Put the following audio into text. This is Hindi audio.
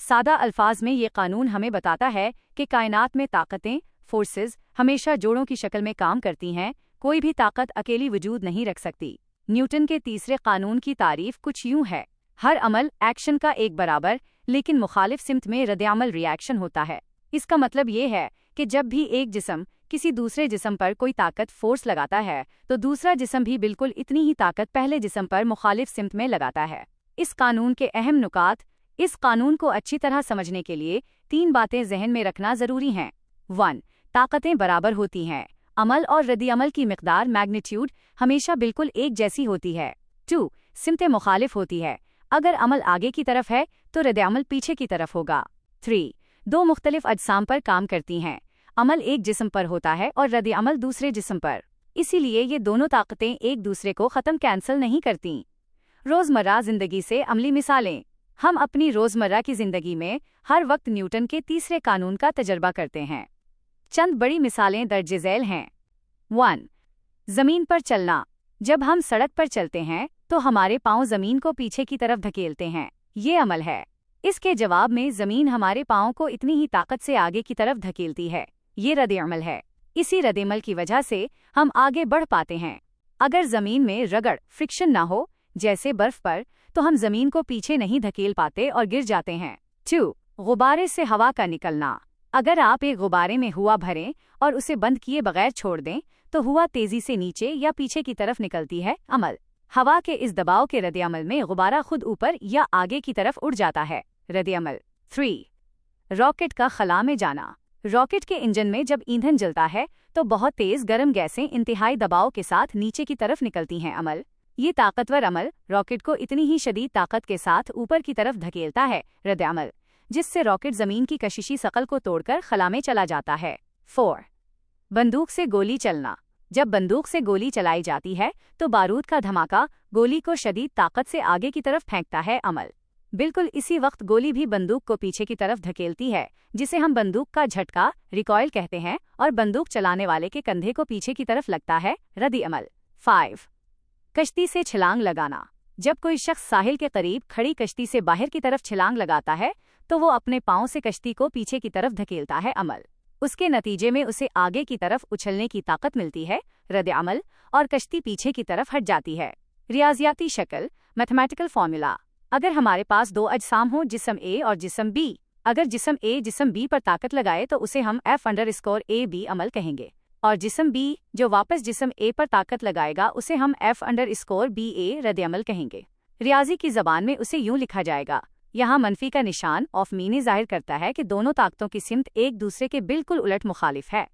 सादा अल्फाज में ये कानून हमें बताता है कि कायनात में ताकतें, फोर्सेस, हमेशा जोड़ों की शक्ल में काम करती हैं। कोई भी ताकत अकेली वजूद नहीं रख सकती। न्यूटन के तीसरे कानून की तारीफ कुछ यूं है: हर अमल एक्शन का एक बराबर लेकिन मुखालिफ सिमत में रद्द-ए-अमल रिएक्शन होता है। इसका मतलब ये है कि जब भी एक जिस्म किसी दूसरे जिस्म पर कोई ताकत फोर्स लगाता है तो दूसरा जिस्म भी बिल्कुल इतनी ही ताकत पहले जिस्म पर मुखालिफ सिमत में लगाता है। इस कानून के अहम नुकात। इस कानून को अच्छी तरह समझने के लिए 3 बातें जहन में रखना जरूरी हैं। 1. ताकतें बराबर होती हैं। अमल और रद्द-ए-अमल की मिकदार मैग्नीट्यूड हमेशा बिल्कुल एक जैसी होती है। 2. सिमतें मुखालिफ होती है। अगर अमल आगे की तरफ है तो रद्द-ए-अमल पीछे की तरफ होगा। 3. 2 मुख्तलिफ अजसाम पर काम करती हैं। अमल एक जिस्म पर होता है और रद्द-ए-अमल दूसरे जिस्म पर। इसीलिए ये दोनों ताकतें एक दूसरे को ख़त्म कैंसिल नहीं करती। रोज़मर्रा ज़िंदगी से अमली मिसालें। हम अपनी रोज़मर्रा की ज़िंदगी में हर वक्त न्यूटन के तीसरे कानून का तजर्बा करते हैं। चंद बड़ी मिसालें दर्ज झैल हैं। 1. ज़मीन पर चलना। जब हम सड़क पर चलते हैं तो हमारे पाँव ज़मीन को पीछे की तरफ धकेलते हैं। ये अमल है। इसके जवाब में ज़मीन हमारे पाँव को इतनी ही ताकत से आगे की तरफ धकेलती है। ये रद्द-ए-अमल है। इसी रद्द-ए-अमल की वजह से हम आगे बढ़ पाते हैं। अगर ज़मीन में रगड़ फ्रिक्शन ना हो, जैसे बर्फ पर, तो हम ज़मीन को पीछे नहीं धकेल पाते और गिर जाते हैं। 2. गुब्बारे से हवा का निकलना। अगर आप एक गुब्बारे में हुआ भरें और उसे बंद किए बगैर छोड़ दें तो हुआ तेजी से नीचे या पीछे की तरफ निकलती है। अमल। हवा के इस दबाव के रद्द-ए-अमल में गुब्बारा खुद ऊपर या आगे की तरफ उड़ जाता है। रद्द-ए-अमल। 3. रॉकेट का खला में जाना। रॉकेट के इंजन में जब ईंधन जलता है तो बहुत तेज गर्म गैसें इंतहाई दबाव के साथ नीचे की तरफ निकलती हैं। अमल। ये ताकतवर अमल रॉकेट को इतनी ही शदीद ताकत के साथ ऊपर की तरफ धकेलता है। रद्द-ए-अमल, जिससे रॉकेट जमीन की कशिशी शकल को तोड़कर खला में चला जाता है। 4. बंदूक से गोली चलना। जब बंदूक से गोली चलाई जाती है तो बारूद का धमाका गोली को शदीद ताकत से आगे की तरफ फेंकता है। अमल। बिल्कुल इसी वक्त गोली भी बंदूक को पीछे की तरफ धकेलती है, जिसे हम बंदूक का झटका रिकॉइल कहते हैं, और बंदूक चलाने वाले के कंधे को पीछे की तरफ लगता है। रद्द-ए-अमल। 5. कश्ती से छलांग लगाना। जब कोई शख्स साहिल के करीब खड़ी कश्ती से बाहर की तरफ छलांग लगाता है तो वो अपने पाँव से कश्ती को पीछे की तरफ धकेलता है। अमल। उसके नतीजे में उसे आगे की तरफ उछलने की ताकत मिलती है। रद्द-ए-अमल, और कश्ती पीछे की तरफ हट जाती है। रियाजियाती शक्ल मैथमेटिकल फॉर्मूला। अगर हमारे पास 2 अजसाम हो, जिस्म ए और जिस्म बी, अगर जिस्म ए जिस्म बी पर ताकत लगाए तो उसे हम F_AB अमल कहेंगे, और जिस्म बी जो वापस जिस्म ए पर ताकत लगाएगा उसे हम F_BA रद्द-ए-अमल कहेंगे। रियाजी की ज़बान में उसे यूं लिखा जाएगा। यहाँ मनफी का निशान ऑफ मीने जाहिर करता है कि दोनों ताकतों की सिमत एक दूसरे के बिल्कुल उलट मुखालिफ है।